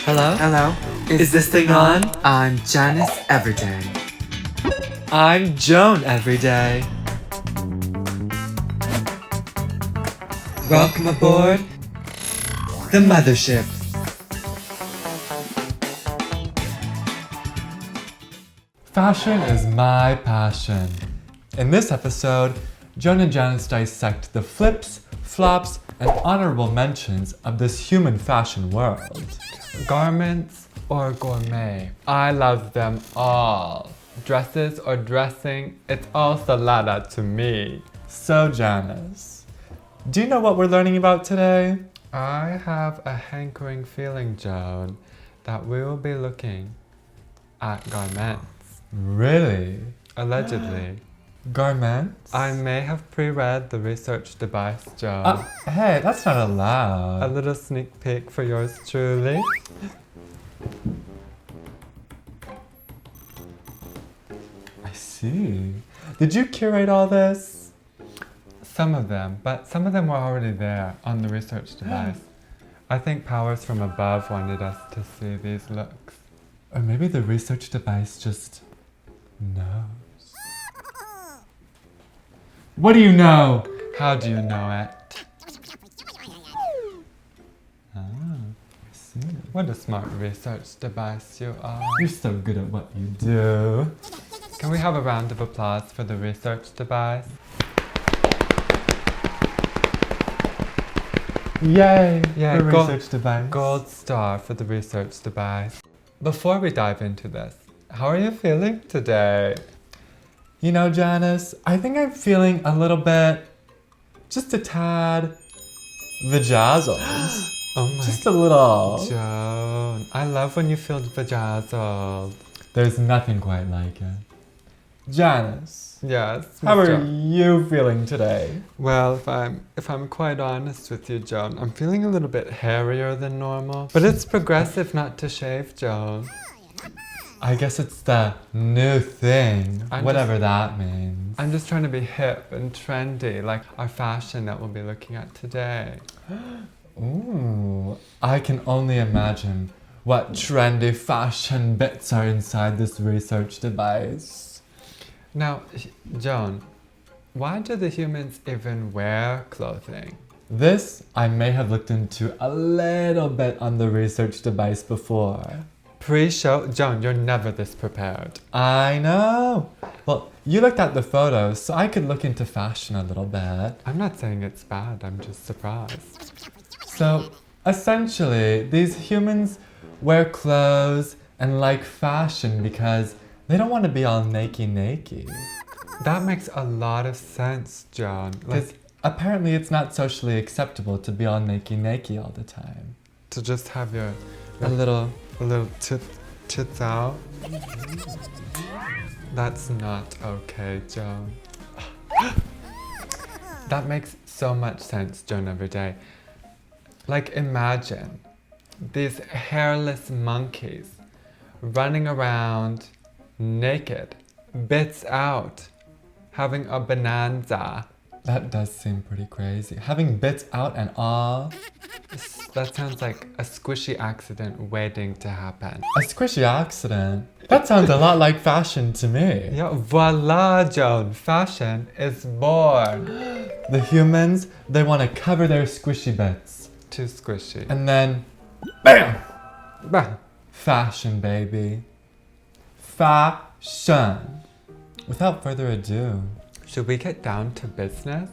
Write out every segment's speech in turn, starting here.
Hello? Hello? Is this thing on? I'm Janice Everyday. I'm Joan Everyday. Welcome aboard the Mothership. Fashion is my passion. In this episode, Joan and Janice dissect the flips, flops, and honorable mentions of this human fashion world. Garments or gourmet, I love them all. Dresses or dressing, it's all salada to me. So Janice, do you know what we're learning about today? I have a hankering feeling, Joan, that we will be looking at garments. Really? Allegedly. Garments? I may have pre-read the research device, Joan. Hey, that's not allowed. A little sneak peek for yours truly. I see. Did you curate all this? Some of them, but some of them were already there on the research device. I think powers from above wanted us to see these looks. Or maybe the research device just knows. What do you know? How do you know it? Ah, I see. What a smart research device you are. You're so good at what you do. Can we have a round of applause for the research device? Yay! Yeah, research device. Gold star for the research device. Before we dive into this, how are you feeling today? You know, Janice, I think I'm feeling a little bit, just a tad, vajazzled. Oh my. Just a little. Joan, I love when you feel vajazzled. There's nothing quite like it. Janice. Yes. How are you feeling today? Well, if I'm quite honest with you, Joan, I'm feeling a little bit hairier than normal. But it's progressive not to shave, Joan. I guess it's the new thing, whatever that means. I'm just trying to be hip and trendy, like our fashion that we'll be looking at today. Ooh, I can only imagine what trendy fashion bits are inside this research device. Now, Joan, why do the humans even wear clothing? This I may have looked into a little bit on the research device before. Pre-show? Joan, you're never this prepared. I know. Well, you looked at the photos, so I could look into fashion a little bit. I'm not saying it's bad, I'm just surprised. So, essentially, these humans wear clothes and like fashion because they don't want to be all naked. That makes a lot of sense, Joan. Because apparently it's not socially acceptable to be all naked all the time. To just have your a little tits out. That's not okay, Joan. That makes so much sense, Joan Everyday. Like, imagine these hairless monkeys running around naked, bits out, having a bonanza. That does seem pretty crazy. Having bits out and all. That sounds like a squishy accident waiting to happen. A squishy accident? That sounds a lot like fashion to me. Yeah, voila, Joan. Fashion is born. The humans, they want to cover their squishy bits. Too squishy. And then, BAM! Bam! Fashion, baby. Fashion. Without further ado, should we get down to business?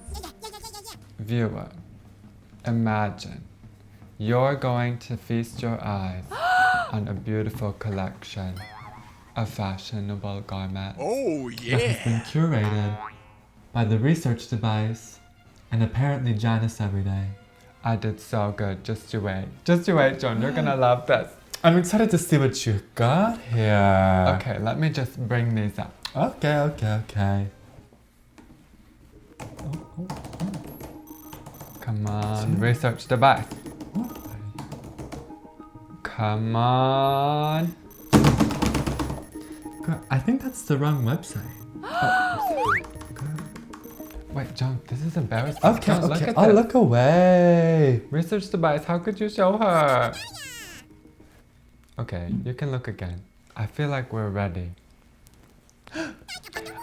Viewer, imagine you're going to feast your eyes on a beautiful collection of fashionable garments. Oh, yeah! That has been curated by the research device and apparently Janice Everyday. I did so good. Just you wait. Just you wait, Joan. You're gonna love this. I'm excited to see what you got here. Okay, let me just bring these up. Okay. Oh. Come on, research device. Come on. I think that's the wrong website. Wait, Joan, this is embarrassing. Okay, Don't look okay. at I'll this. look away. Research device, how could you show her? Okay, you can look again. I feel like we're ready.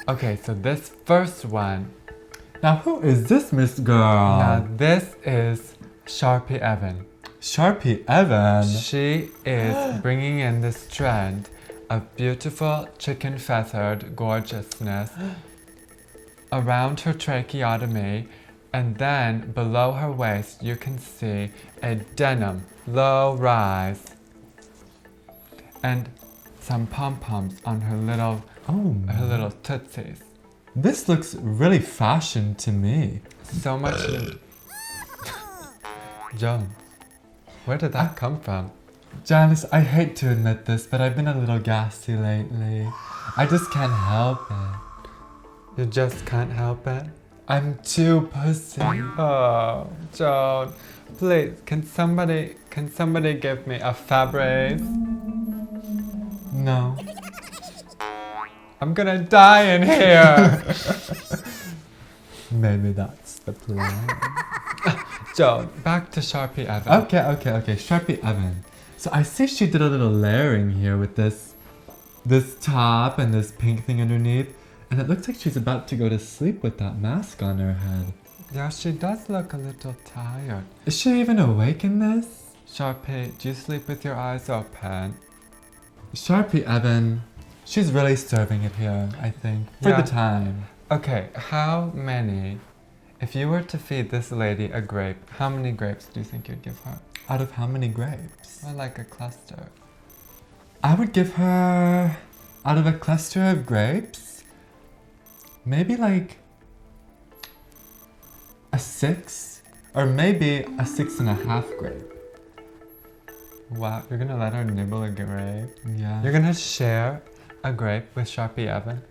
Okay, so this first one. Now, who is this Miss Girl? Now this is Sharpie Evan. Sharpie Evan. She is bringing in this trend of beautiful chicken feathered gorgeousness around her tracheotomy, and then below her waist you can see a denim low rise and some pom-poms on her little tootsies. This looks really fashion to me. So much. Joan, where did that come from? Janice, I hate to admit this, but I've been a little gassy lately. I just can't help it. You just can't help it? I'm too pussy. Oh, Joan, please, can somebody give me a Fabrice? No. I'm gonna die in here. Maybe that's the plan. Joan, back to Sharpie Evan. Okay. Sharpie Evan. So I see she did a little layering here with this top and this pink thing underneath. And it looks like she's about to go to sleep with that mask on her head. Yeah, she does look a little tired. Is she even awake in this? Sharpie, do you sleep with your eyes open? Sharpie Evan, she's really serving it here, I think, for Yeah. the time. Okay, if you were to feed this lady a grape, how many grapes do you think you'd give her? Out of how many grapes? Well, like a cluster. I would give her, out of a cluster of grapes, maybe like a 6, or maybe a 6.5 grape. Wow, you're gonna let her nibble a grape? Yeah. You're gonna share a grape with Sharpie Evan?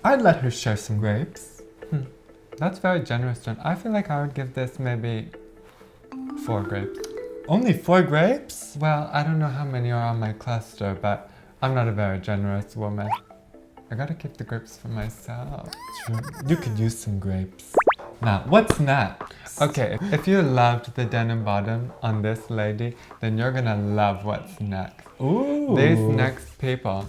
I'd let her share some grapes. That's very generous, John. I feel like I would give this maybe 4 grapes. Only 4 grapes? Well, I don't know how many are on my cluster, but I'm not a very generous woman. I gotta keep the grapes for myself. True. You could use some grapes. Now, what's next? Okay, if you loved the denim bottom on this lady, then you're gonna love what's next. Ooh. These next people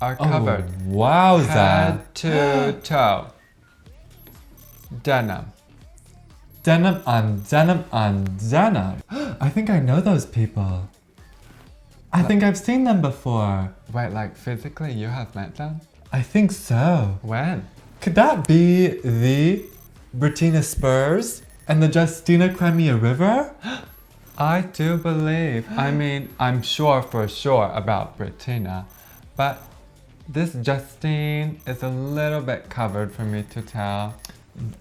are covered Wowza. head to toe. Denim. Denim on denim on denim. I think I know those people. I think I've seen them before. Wait, like physically you have met them? I think so. When? Could that be the Bettina Spurs and the Justina Crimea River? I do believe. I mean, I'm sure for sure about Bettina, but this Justine is a little bit covered for me to tell.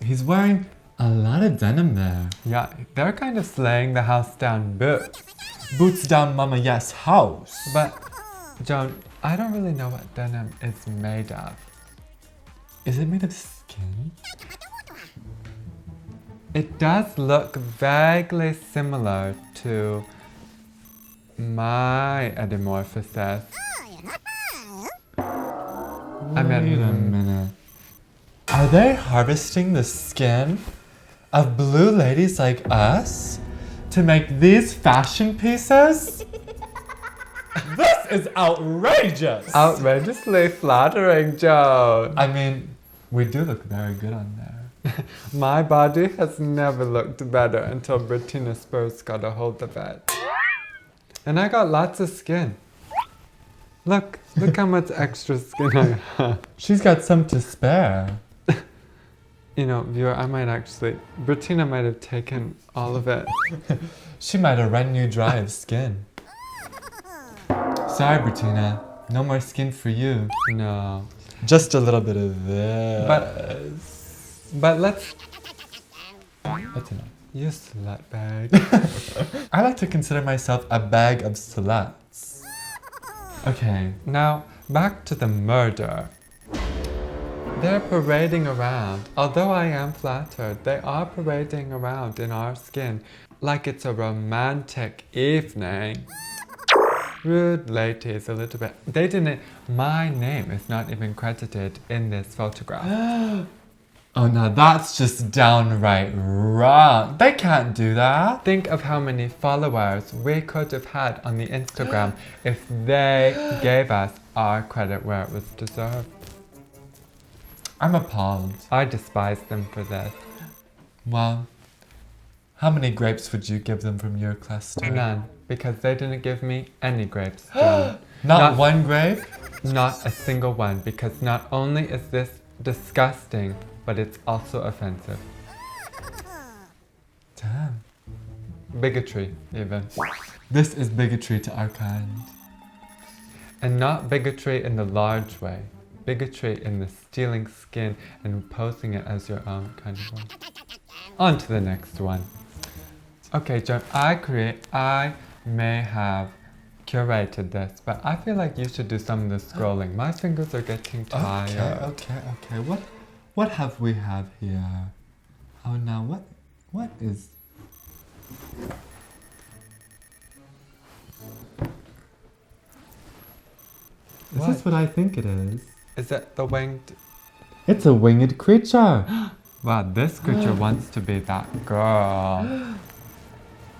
He's wearing a lot of denim there. Yeah, they're kind of slaying the house down boots. Boots down Mama Yes house. But, Joan, I don't really know what denim is made of. Is it made of skin? It does look vaguely similar to my edomorphosis. Wait a minute. Are they harvesting the skin of blue ladies like us to make these fashion pieces? This is outrageous! Outrageously flattering, Joan. I mean, we do look very good on there. My body has never looked better until Bettina Spurs got a hold of it. And I got lots of skin. Look how much extra skin I have. She's got some to spare. You know, viewer, Bettina might have taken all of it. She might have run you dry of skin. Sorry, Bettina. No more skin for you. No. Just a little bit of this. But let's... That's enough. You slut bag. I like to consider myself a bag of sluts. Okay. Now, back to the murder. They're parading around. Although I am flattered, they are parading around in our skin like it's a romantic evening. rude ladies a little bit. They didn't, my name is not even credited in this photograph. Oh, now that's just downright wrong. They can't do that. Think of how many followers we could have had on the Instagram if they gave us our credit where it was deserved. I'm appalled. I despise them for this. Well, how many grapes would you give them from your cluster? None, because they didn't give me any grapes, Joan. Not one grape? Not a single one, because not only is this disgusting, but it's also offensive. Damn. Bigotry, even. This is bigotry to our kind. And not bigotry in the large way. Bigotry in the stealing skin and posing it as your own kind of one. On to the next one. Okay, Joan, I may have curated this, but I feel like you should do some of the scrolling. My fingers are getting tired. Okay. What have we here? Oh, now what is... Is this what I think it is? Is it the winged... It's a winged creature. Wow, this creature wants to be that girl.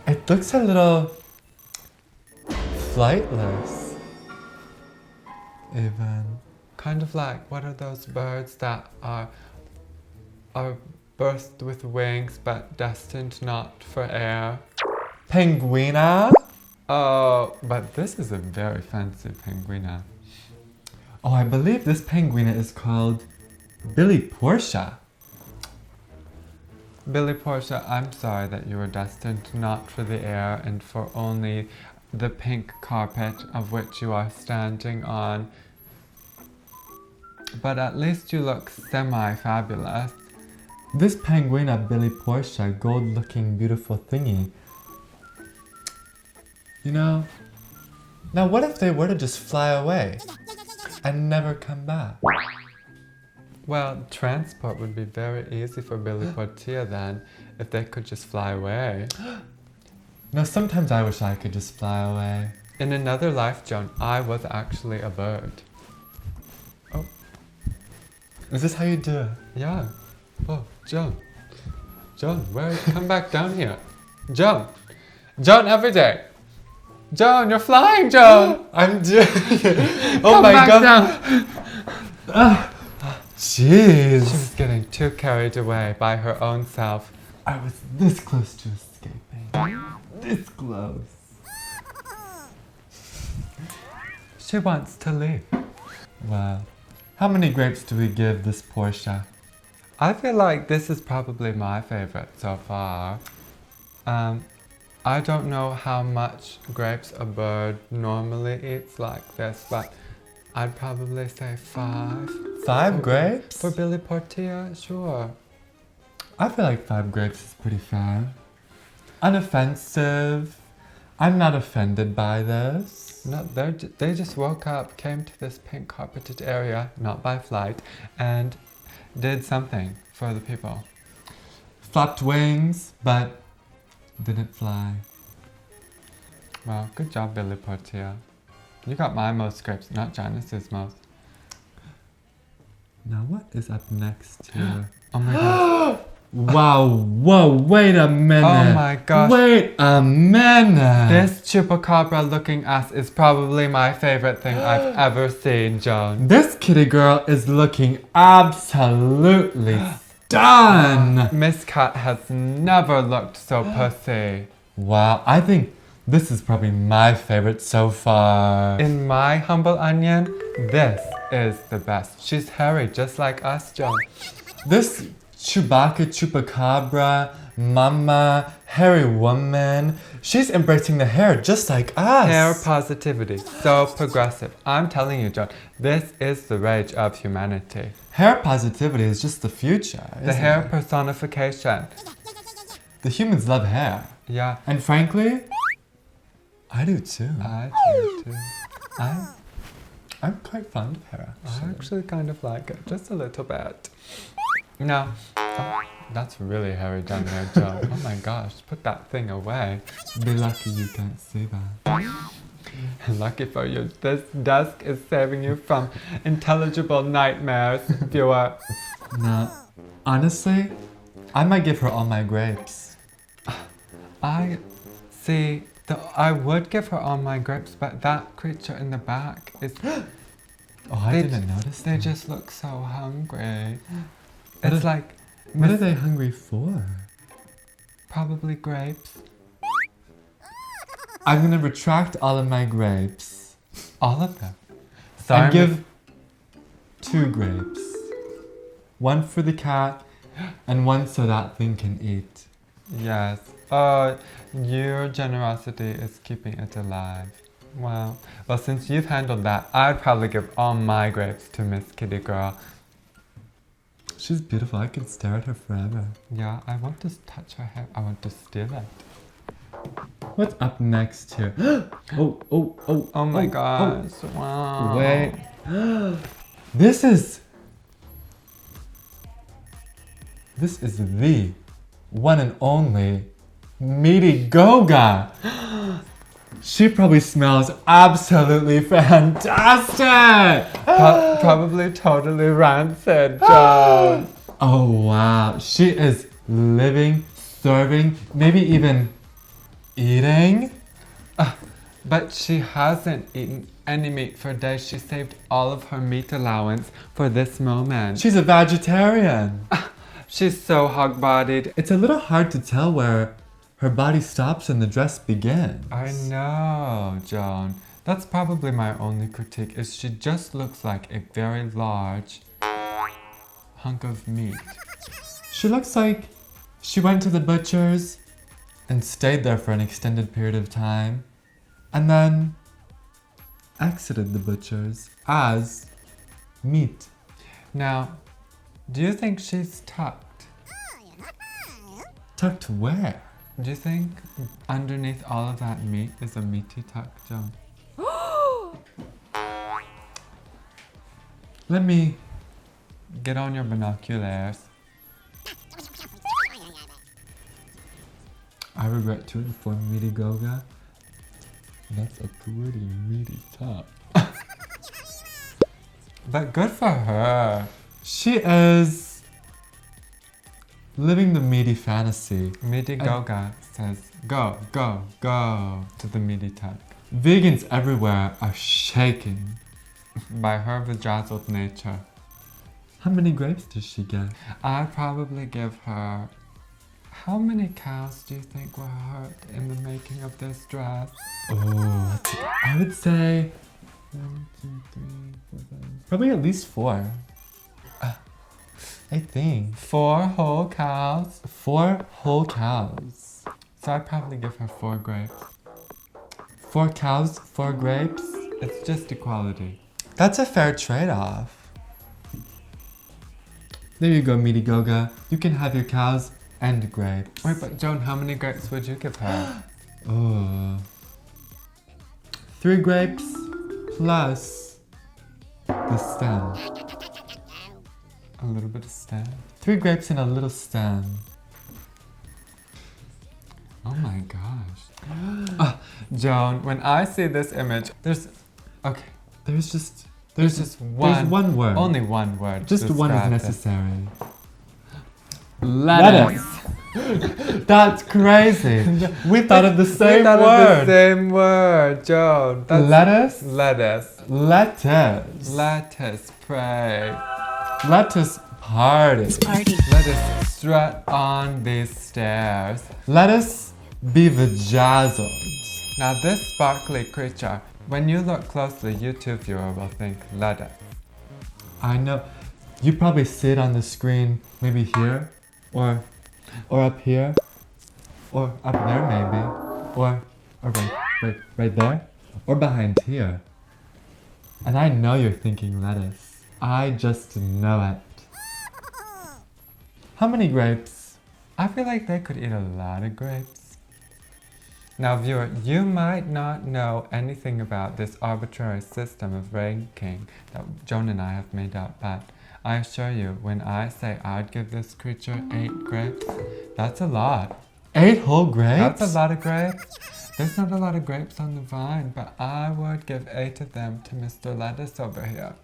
It looks a little flightless. Even. Kind of like, what are those birds that are burst with wings but destined not for air? Penguina? Oh, but this is a very fancy penguina. Oh, I believe this penguina is called Billy Portia. Billy Portia, I'm sorry that you were destined not for the air and for only the pink carpet of which you are standing on. But at least you look semi-fabulous. This penguina Billy Portia, gold-looking beautiful thingy. You know, now what if they were to just fly away and never come back? Well, transport would be very easy for Billy Portia then, if they could just fly away. No, sometimes I wish I could just fly away. In another life, Joan, I was actually a bird. Oh. Is this how you do it? Yeah. Oh, Joan. Joan, come back down here. Joan. Joan Everyday. Joan, you're flying, Joan. I'm doing it. Oh Come my back god. Down. Jeez. She was getting too carried away by her own self. I was this close to escaping. This close. She wants to leave. Wow. How many grapes do we give this Portia? I feel like this is probably my favorite so far. I don't know how much grapes a bird normally eats like this, but I'd probably say 5. 5 grapes? For Billy Portia, sure. I feel like 5 grapes is pretty fair. Unoffensive. I'm not offended by this. No, they just woke up, came to this pink carpeted area, not by flight, and did something for the people. Flapped wings, but didn't fly. Well, good job, Billy Portia. You got my most grapes, not Janice's most. Now what is up next here? Oh my gosh. Wow, whoa, wait a minute. Oh my gosh. Wait a minute. This chupacabra looking ass is probably my favorite thing I've ever seen, Joan. This kitty girl is looking absolutely done. Miss Cat has never looked so pussy. Wow, I think this is probably my favorite so far. In my humble onion, this is the best. She's hairy just like us, Joan. This chupacabra, mama, hairy woman, she's embracing the hair just like us. Hair positivity, so progressive. I'm telling you, Joan, this is the rage of humanity. Hair positivity is just the future, The isn't hair it? personification. The humans love hair. Yeah, And frankly, I do too. I do too. I'm quite fond of hair, I actually. actually kind of like it, just a little bit. No, oh, that's really hairy down there, Joan. Oh my gosh, put that thing away. Be lucky you can't see that. Lucky for you, this desk is saving you from intelligible nightmares, viewer. Nah, honestly, I might give her all my grapes. I would give her all my grapes, but that creature in the back is... Oh, I didn't notice They that. just look so hungry. What It's are- like... What are they hungry for? Probably grapes. I'm gonna retract all of my grapes. All of them. And give 2 grapes. 1 for the cat, and 1 so that thing can eat. Yes. Your generosity is keeping it alive. Wow. Well, since you've handled that, I'd probably give all my grapes to Miss Kitty Girl. She's beautiful. I could stare at her forever. Yeah, I want to touch her hair. I want to steal it. What's up next here? Oh my gosh. Wow. Wait. This is the one and only Meaty Goga. She probably smells absolutely fantastic. Probably totally rancid, Joan. Oh wow, she is living, serving, maybe even eating. But she hasn't eaten any meat for days. She saved all of her meat allowance for this moment. She's a vegetarian. She's so hog-bodied. It's a little hard to tell where her body stops and the dress begins. I know, Joan. That's probably my only critique, is she just looks like a very large hunk of meat. She looks like she went to the butcher's and stayed there for an extended period of time, and then exited the butcher's as meat. Now, do you think she's tucked? Tucked where? Do you think underneath all of that meat is a meaty tuck, Joan? Let me... Get on your binoculars. I regret to inform Meaty Goga. That's a pretty meaty top. But good for her. She is living the meaty fantasy. Meaty Goga says, go, go, go to the meaty tuck. Vegans everywhere are shaking. By her bedazzled nature. How many grapes does she get? I'd probably give her... How many cows do you think were hurt in the making of this dress? Oh, I would say 1, 2, 3, 4, 5. Probably at least 4. I think 4 whole cows. 4 whole cows. So I'd probably give her 4 grapes. 4 cows, 4 grapes. It's just equality. That's a fair trade-off. There you go, Meaty Goga. You can have your cows and grapes. Wait, but Joan, how many grapes would you give her? Oh. 3 grapes plus the stem. A little bit of stem. 3 grapes and a little stem. Oh my gosh. Joan, when I see this image, there's just one word. Only one word. Just to one is describe necessary. it. Lettuce. That's crazy. We thought of the same We thought word. of the same word, Joan. Lettuce. Lettuce. Lettuce. Lettuce, pray. Lettuce party. Lettuce strut on these stairs. Lettuce be vajazzled. Now this sparkly creature, when you look closely, you too, viewer, will think lettuce. I know. You probably see it on the screen, maybe here, or up here, or up there maybe, or right there, or behind here. And I know you're thinking lettuce. I just know it. How many grapes? I feel like they could eat a lot of grapes. Now viewer, you might not know anything about this arbitrary system of ranking that Joan and I have made up, but I assure you, when I say I'd give this creature 8 grapes, that's a lot. 8 whole grapes? That's a lot of grapes. There's not a lot of grapes on the vine, but I would give 8 of them to Mr. Lettuce over here.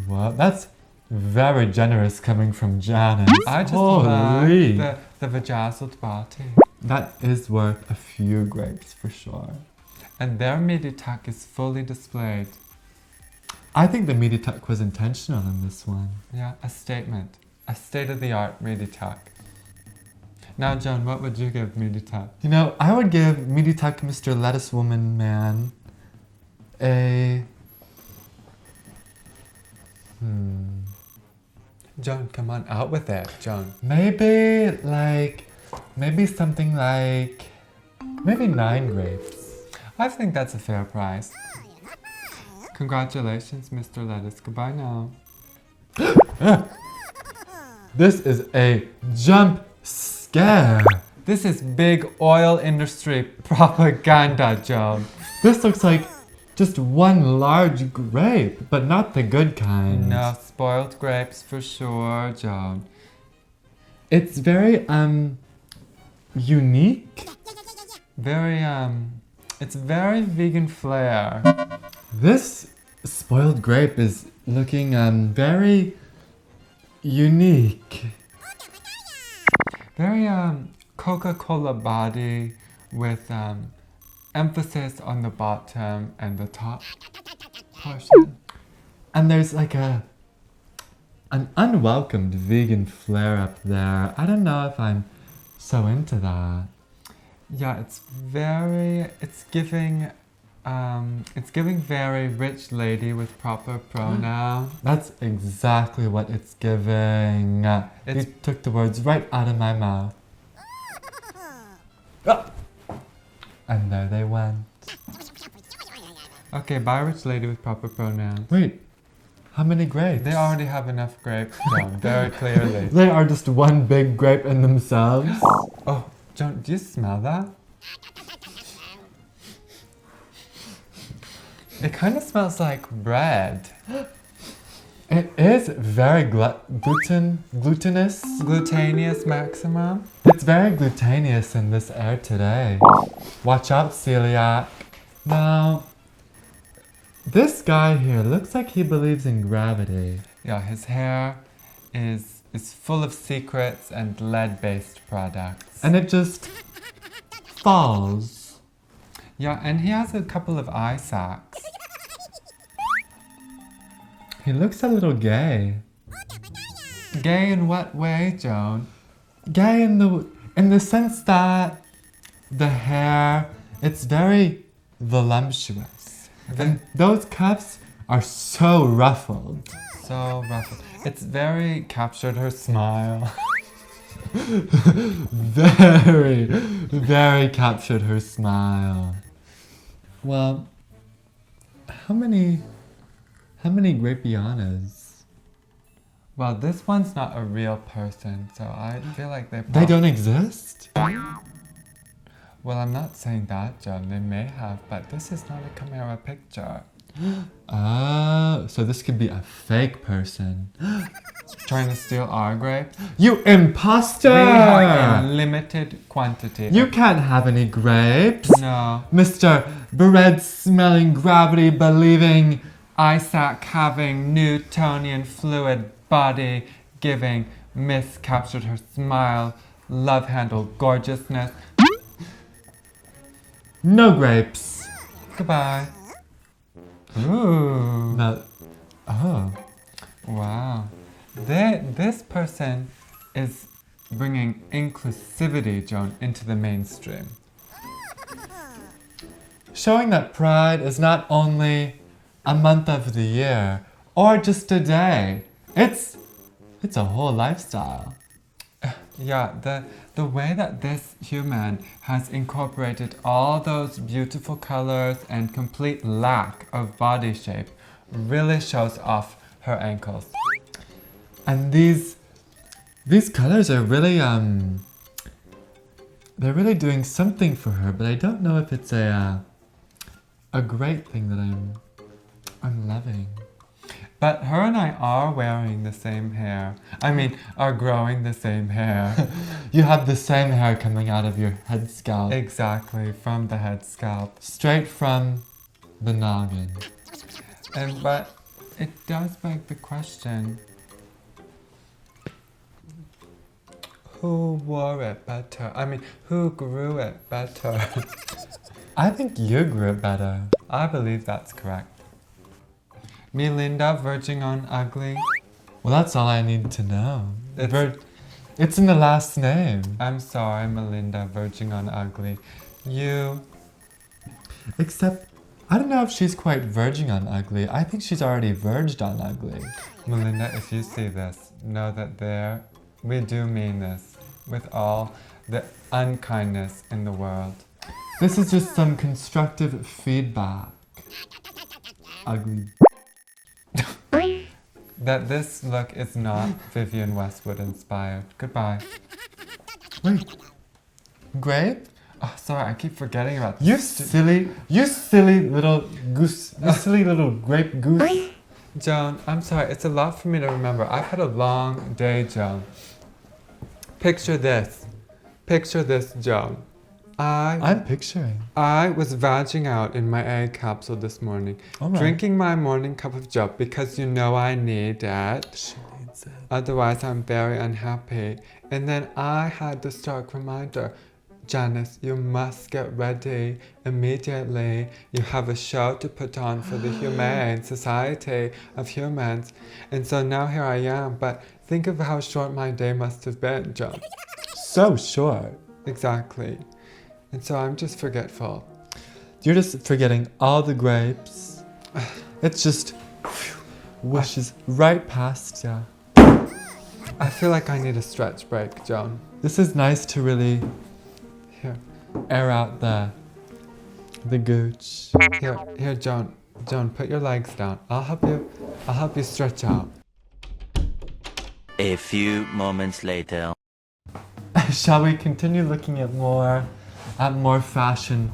Well, that's very generous coming from Janice. I just Holy. love the vajazzled body. That is worth a few grapes for sure. And their midi tuck is fully displayed. I think the midi tuck was intentional in this one. Yeah, a statement. A state-of-the-art midi tuck. Now, Joan, what would you give midi tuck? You know, I would give midi tuck Mr. Lettuce Woman Man a... Joan, come on, out with it, Joan. Maybe something like... Maybe 9 grapes. I think that's a fair price. Congratulations, Mr. Lettuce. Goodbye now. This is a jump scare. This is big oil industry propaganda, Joan. This looks like just one large grape, but not the good kind. No, spoiled grapes for sure, Joan. It's very, unique. It's very vegan flair. This spoiled grape is looking, very unique. Very, Coca-Cola body with, emphasis on the bottom and the top portion. And there's like an unwelcomed vegan flair up there. I don't know if I'm so into that. Yeah, it's giving very rich lady with proper pronouns. That's exactly what it's giving. You took the words right out of my mouth. Ah! And there they went. Okay, bye rich lady with proper pronouns. Wait, how many grapes? They already have enough grapes, Joan, very clearly. They are just one big grape in themselves. Oh, Joan, do you smell that? It kind of smells like bread. It is very glutinous. Gluteneous maximum. It's very gluteneous in this air today. Watch out, celiac. Now, this guy here looks like he believes in gravity. Yeah, his hair is full of secrets and lead-based products. And it just falls. Yeah, and he has a couple of eye sacs. He looks a little gay. Gay in what way, Joan? Gay in the sense that the hair, it's very voluptuous. And those cuffs are so ruffled. So ruffled. It's very captured her smile. Very captured her smile. Well, how many Grapianas? Well, this one's not a real person, so I feel like They don't exist? Well, I'm not saying that, Joan. They may have, but this is not a camera picture. Oh, so this could be a fake person. Trying to steal our grapes? You imposter! We have in limited quantity. You can't have any grapes. No. Mr. bread-smelling, gravity-believing, Isaac having Newtonian fluid body giving Miss captured her smile, love handle gorgeousness. no grapes. Goodbye. Ooh. No. Oh. Wow. This person is bringing inclusivity, Joan, into the mainstream. Showing that pride is not only a month of the year or just a day. It's a whole lifestyle. Yeah, the way that this human has incorporated all those beautiful colors and complete lack of body shape really shows off her ankles. And these colors are really they're really doing something for her, but I don't know if it's a great thing that I'm loving. But her and I are wearing the same hair. I mean, are growing the same hair. You have the same hair coming out of your head scalp. Exactly, from the head scalp. Straight from the noggin. But it does beg the question, who wore it better? I mean, who grew it better? I think you grew it better. I believe that's correct. Melinda, verging on ugly. Well, that's all I need to know. It's- It's in the last name. I'm sorry, Melinda, verging on ugly. You, Except, I don't know if she's quite verging on ugly. I think she's already verged on ugly. Melinda, if you see this, know that we do mean this with all the unkindness in the world. This is just some constructive feedback. Ugly. That this look is not Vivienne Westwood inspired. Goodbye. Wait. Grape? Oh, sorry, I keep forgetting about You this. silly little goose. You silly little grape goose. Joan, I'm sorry, it's a lot for me to remember. I've had a long day, Joan. Picture this. Picture this, Joan. I'm picturing. I was vaging out in my egg capsule this morning, All right. drinking my morning cup of joe because you know I need it. She needs it. Otherwise, I'm very unhappy. And then I had the stark reminder, Janice, you must get ready immediately. You have a show to put on for the Humane Society of Humans. And so now here I am, but think of how short my day must have been, John. So short. Exactly. And so I'm just forgetful. You're just forgetting all the grapes. It's just wishes right past ya. I feel like I need a stretch break, Joan. This is nice to really Here, air out the gooch. here, Joan. Joan, put your legs down. I'll help you stretch out. A few moments later. Shall we continue looking at more fashion?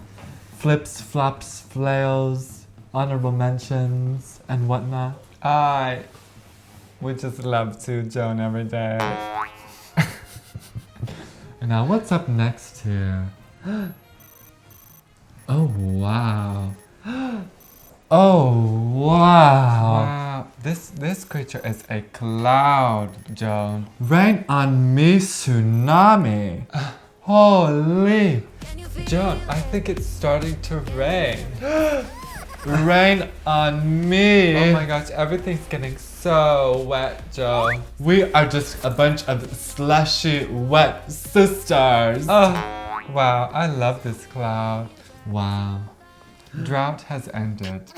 Flips, flops, flails, honorable mentions, and whatnot. I would just love to, Joan, every day. And now what's up next here? Oh wow. Oh wow. Wow, this creature is a cloud, Joan. Rain on me, tsunami. Holy. Joan, I think it's starting to rain. Rain on me. Oh my gosh, everything's getting so wet, Joan. We are just a bunch of slushy, wet sisters. Oh, wow, I love this cloud. Wow. Drought has ended.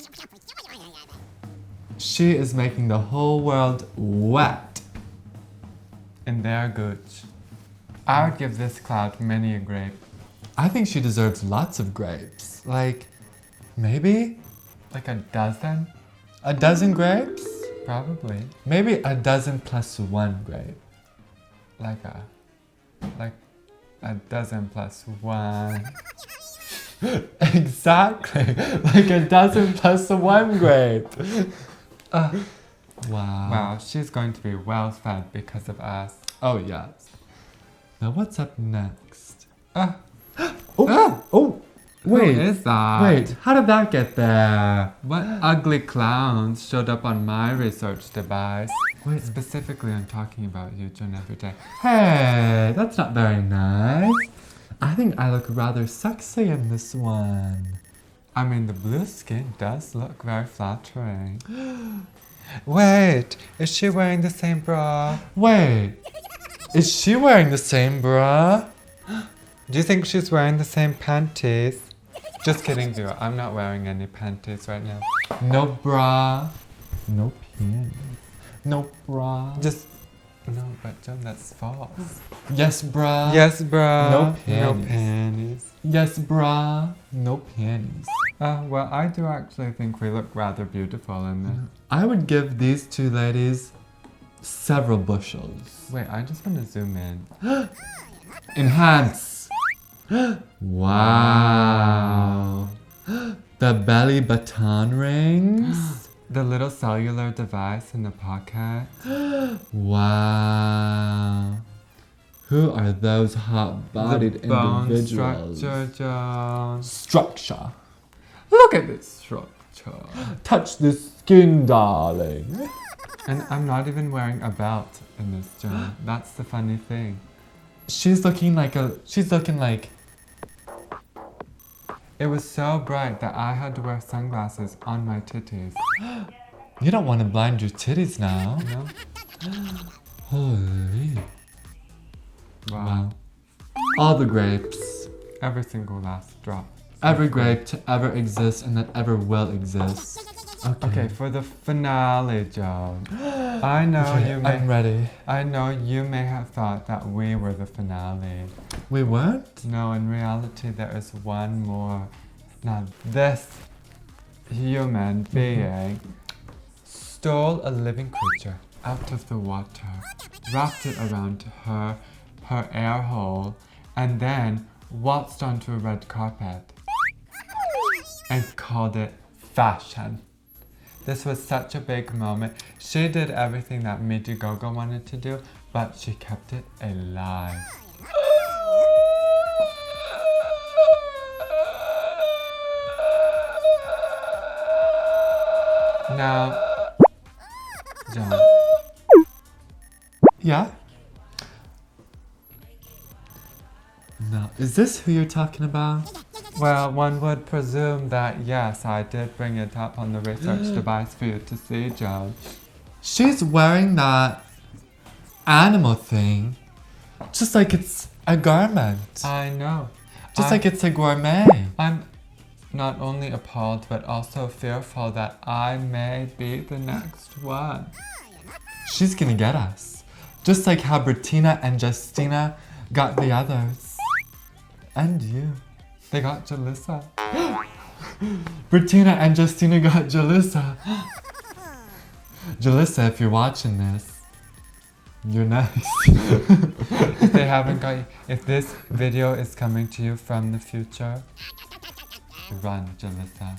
She is making the whole world wet. In their gooch. I would give this cloud many a grape. I think she deserves lots of grapes. Like, maybe Like a dozen? a dozen grapes? Probably. Maybe a dozen plus one grape. Like a dozen plus one. Exactly. Like a dozen plus one grape. Wow. Wow, she's going to be well fed because of us. Oh, yes. Now, what's up next? Ah, Oh, wait. who is that? Wait, how did that get there? What ugly clowns showed up on my research device? Wait. Specifically, I'm talking about you, Joan, every day. Hey, that's not very nice. I think I look rather sexy in this one. I mean, the blue skin does look very flattering. Wait, is she wearing the same bra? Wait, is she wearing the same bra? Do you think she's wearing the same panties? Just kidding, Vera. I'm not wearing any panties right now. No bra, no panties. No bra. No, but Joan, that's false. Yes, bra. Yes, bra. No No panties. panties. Yes, bra. No panties. Well, I do actually think we look rather beautiful in this. I would give these two ladies several bushels. Wait, I just want to zoom in. Enhance. Wow. The belly button rings. The little cellular device in the pocket. Wow. Who are those hot-bodied The bone individuals? structure, Joan. Structure. Look at this structure. Touch the skin, darling. And I'm not even wearing a belt in this, Joan. That's the funny thing. She's looking like It was so bright that I had to wear sunglasses on my titties. you don't want to blind your titties now. You know? Holy. Wow. All the grapes. Every single last drop. Every grape to ever exist and that ever will exist. Okay, for the finale, Joan. I know I'm ready. I know you may have thought that we were the finale. We weren't? No, in reality there is one more. Now this human being stole a living creature out of the water, wrapped it around her air hole, and then waltzed onto a red carpet and called it fashion. This was such a big moment. She did everything that Midi Gogo wanted to do, but she kept it alive. Now, John. Yeah? No. Is this who you're talking about? Well, one would presume that yes, I did bring it up on the research device for you to see, Joan. She's wearing that animal thing just like it's a garment. I know. Just like it's a gourmet. I'm not only appalled, but also fearful that I may be the next one. She's gonna get us. Just like how Bettina and Justina got the others. And you. They got Jalissa. Bettina and Justina got Jalissa. Jalissa, if you're watching this, you're nice. If they haven't got you, if this video is coming to you from the future, run, Jalissa.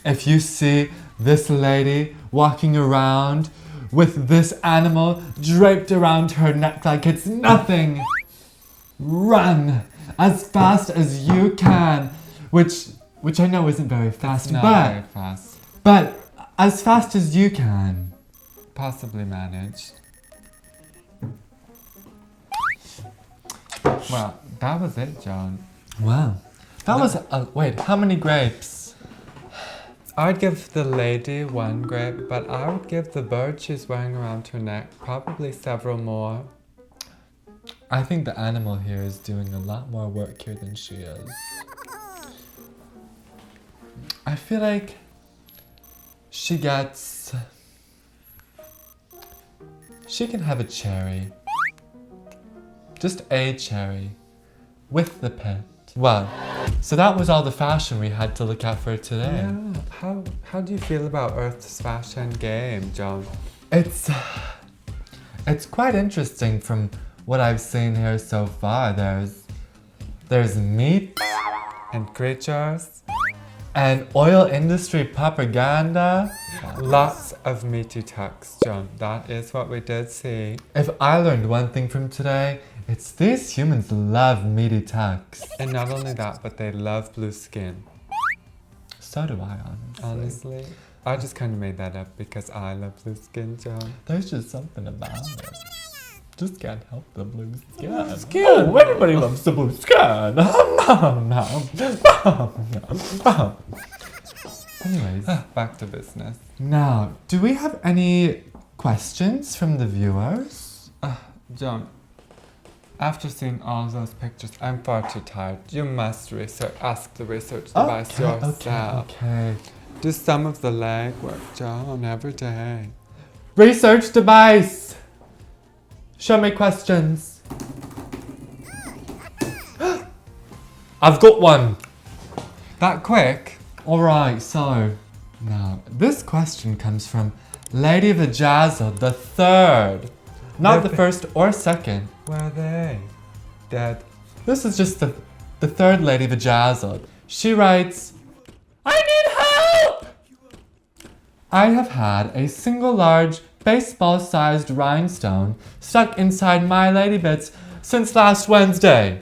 If you see this lady walking around with this animal draped around her neck like it's nothing, run as fast as you can, which I know isn't very fast, Not but very fast. but as fast as you can. Possibly managed. Well, that was it, Joan. Wow, that was wait. How many grapes? I'd give the lady one grape, but I would give the bird she's wearing around her neck probably several more. I think the animal here is doing a lot more work here than she is. I feel like she can have a cherry. Just a cherry. With the pet. Well, so that was all the fashion we had to look at for today. Yeah. How do you feel about Earth's fashion game, Joan? It's quite interesting from what I've seen here so far. There's meat And creatures? and oil industry propaganda. Lots of meaty tucks, Joan. That is what we did see. If I learned one thing from today, it's these humans love meaty tucks. And not only that, but they love blue skin. So do I, honestly. Honestly, I just kind of made that up because I love blue skin, Joan. There's just something about it. Just can't help the blue skin. Oh, everybody loves the blue skin. Anyways, Back to business. now, do we have any questions from the viewers? Joan, after seeing all those pictures, I'm far too tired. You must ask the research device yourself. Okay. Do some of the legwork, Joan, every day. Research device! Show me questions. I've got one. That quick? Alright, so now this question comes from Lady Vajazzle the third. Not the first or second. Where are they? Dead. This is just the third Lady Vajazzle. She writes, I need help! I have had a single large baseball-sized rhinestone stuck inside my lady bits since last Wednesday.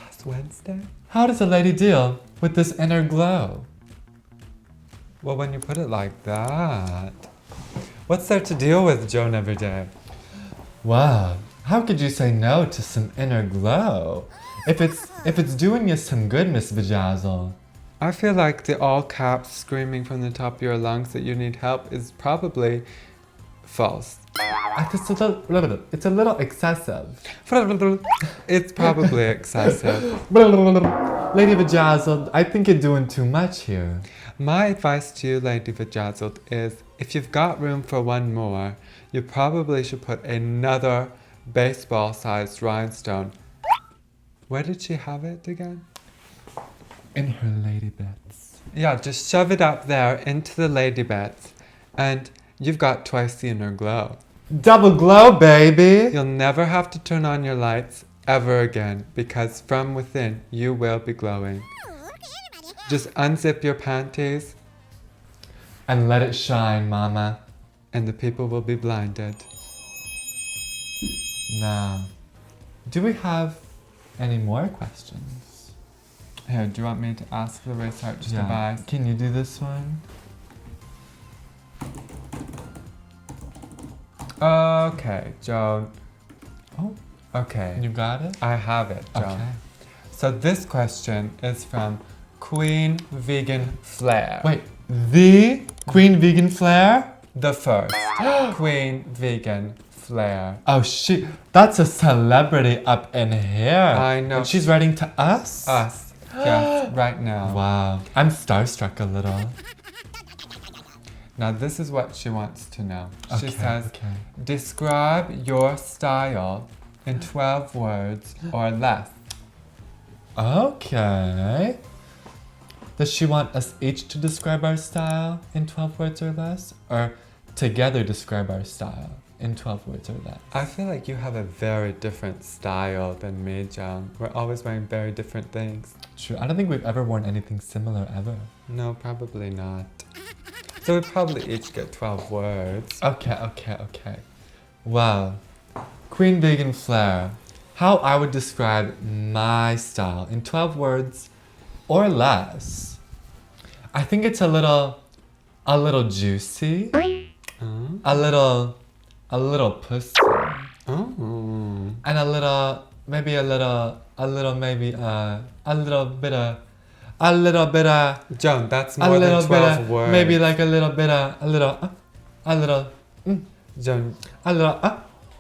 Last Wednesday? How does a lady deal with this inner glow? Well, when you put it like that. What's there to deal with, Joan Everyday? Wow, how could you say no to some inner glow? If it's doing you some good, Miss Vajazzle. I feel like the all caps screaming from the top of your lungs that you need help is probably false. It's a little excessive. It's probably excessive. Lady Vajazzle, I think you're doing too much here. My advice to you, Lady Vajazzled, is if you've got room for one more, you probably should put another baseball-sized rhinestone. Where did she have it again? In her lady bits. Yeah, just shove it up there into the lady bits, and you've got twice the inner glow. Double glow, baby! You'll never have to turn on your lights ever again, because from within you will be glowing. Just unzip your panties, And let it shine, mama. and the people will be blinded. Now, do we have any more questions? Here, do you want me to ask the research device? Can you do this one? Okay, Joan. Oh, okay. You got it? I have it, Joan. Okay. So this question is from Queen Vegan Flair. Wait, the Queen Vegan Flair? The first. Queen Vegan Flair. Oh shit, that's a celebrity up in here. I know. And she's writing to us? Us. Yes, right now. Wow, I'm starstruck a little. Now this is what she wants to know. She Okay, says, okay. describe your style in 12 words or less. Okay. Does she want us each to describe our style in 12 words or less? Or together describe our style in 12 words or less? I feel like you have a very different style than me, Joan. We're always wearing very different things. True, I don't think we've ever worn anything similar ever. No, probably not. So we probably each get 12 words. Okay. Well, Queen Vegan Flair, how I would describe my style in 12 words or less. I think it's a little juicy, a little pussy, Oh. and a little bit of, Joan, that's a more little than bit 12 of, words. maybe like a little, Joan, a little,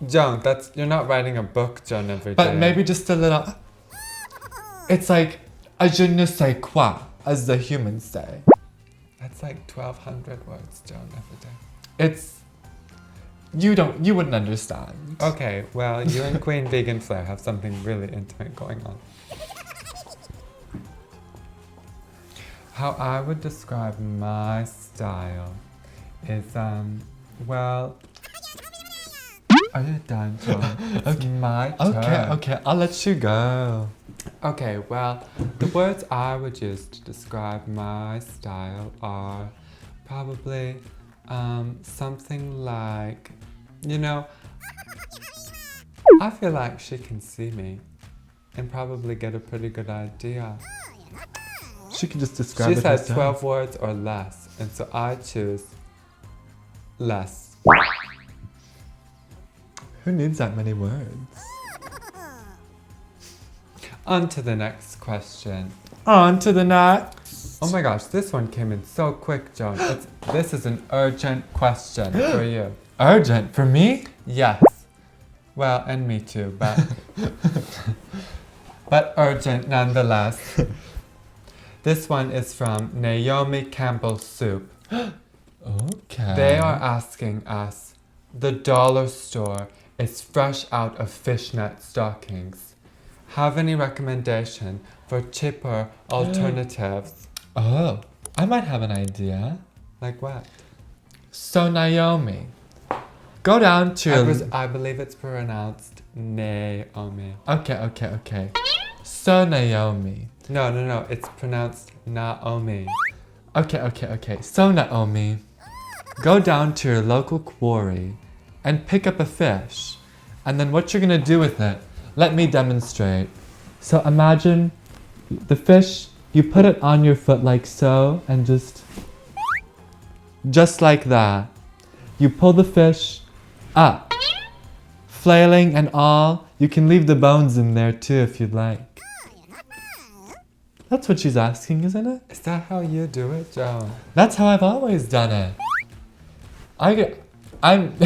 Joan, you're not writing a book, Joan, every day. but maybe just a little. It's like a je ne sais quoi, as the humans say. That's like 1,200 words, Joan, every day. It's you wouldn't understand. Okay, well, you and Queen Vegan Flair have something really intimate going on. How I would describe my style is, well... Are you done, Joan? It's my turn. Okay, I'll let you go. Okay, well, the words I would use to describe my style are probably something like, I feel like she can see me and probably get a pretty good idea. She can just describe She it said herself. 12 words or less, and so I choose less. Who needs that many words? On to the next question. On to the next. Oh my gosh, this one came in so quick, Joan. This is an urgent question for you. Urgent for me? Yes. Well, and me too, but urgent nonetheless. This one is from Naomi Campbell Soup. Okay. They are asking us, the dollar store is fresh out of fishnet stockings. Have any recommendation for cheaper alternatives? Oh, I might have an idea. Like what? So Naomi, go down to I believe it's pronounced Naomi. Okay. So Naomi. No, it's pronounced Naomi. Okay. So Naomi, go down to your local quarry and pick up a fish. And then what you're gonna do with it Let me demonstrate. So imagine the fish, you put it on your foot like so, and just like that. You pull the fish up, flailing and all. You can leave the bones in there too if you'd like. That's what she's asking, isn't it? Is that how you do it, Joan? That's how I've always done it. I'm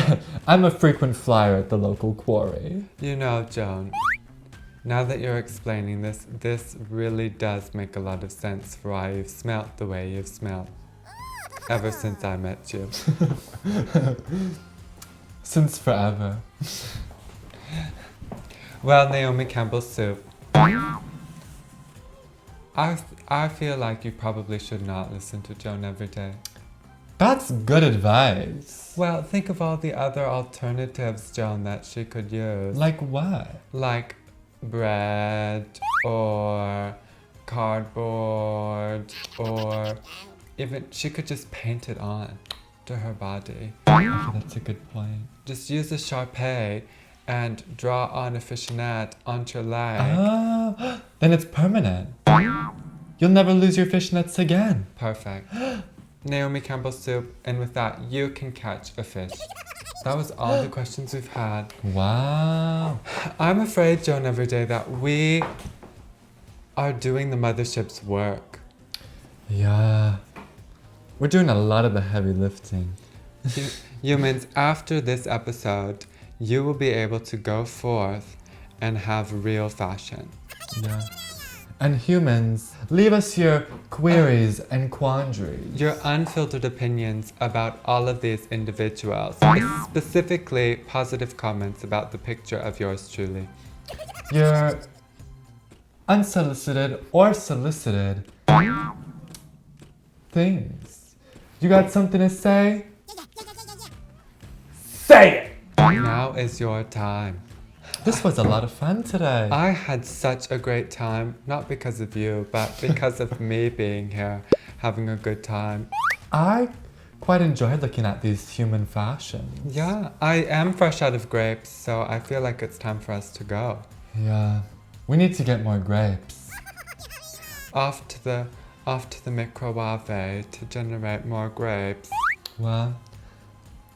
I'm a frequent flyer at the local quarry. You know, Joan, now that you're explaining this, this really does make a lot of sense for why you've smelt the way you've smelt ever since I met you. Since forever. Well, Naomi Campbell's soup. I feel like you probably should not listen to Joan Everyday. That's good advice. Well, think of all the other alternatives, Joan, that she could use. Like what? Like bread, or cardboard, or even she could just paint it on to her body. Okay, that's a good point. Just use a Sharpie and draw on a fishnet onto your leg. Oh, then it's permanent. You'll never lose your fishnets again. Perfect. Naomi Campbell soup, and with that, you can catch a fish. That was all the questions we've had. Wow. I'm afraid, Joan Everyday, that we are doing the Mothership's work. Yeah. We're doing a lot of the heavy lifting. Humans, after this episode, you will be able to go forth and have real fashion. Yeah. And humans, leave us your queries and quandaries. Your unfiltered opinions about all of these individuals, specifically positive comments about the picture of yours truly. Your unsolicited or solicited things. You got something to say? Say it! Now is your time. This was a lot of fun today. I had such a great time, not because of you, but because of me being here, having a good time. I quite enjoyed looking at these human fashions. Yeah, I am fresh out of grapes, so I feel like it's time for us to go. Yeah. We need to get more grapes. Off to the microwave to generate more grapes. Well,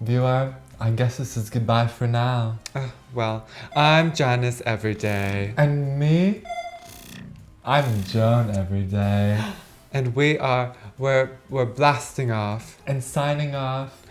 viewer, I guess this is goodbye for now. Well, I'm Janice Everyday. And me? I'm Joan Everyday. And we're blasting off. And signing off.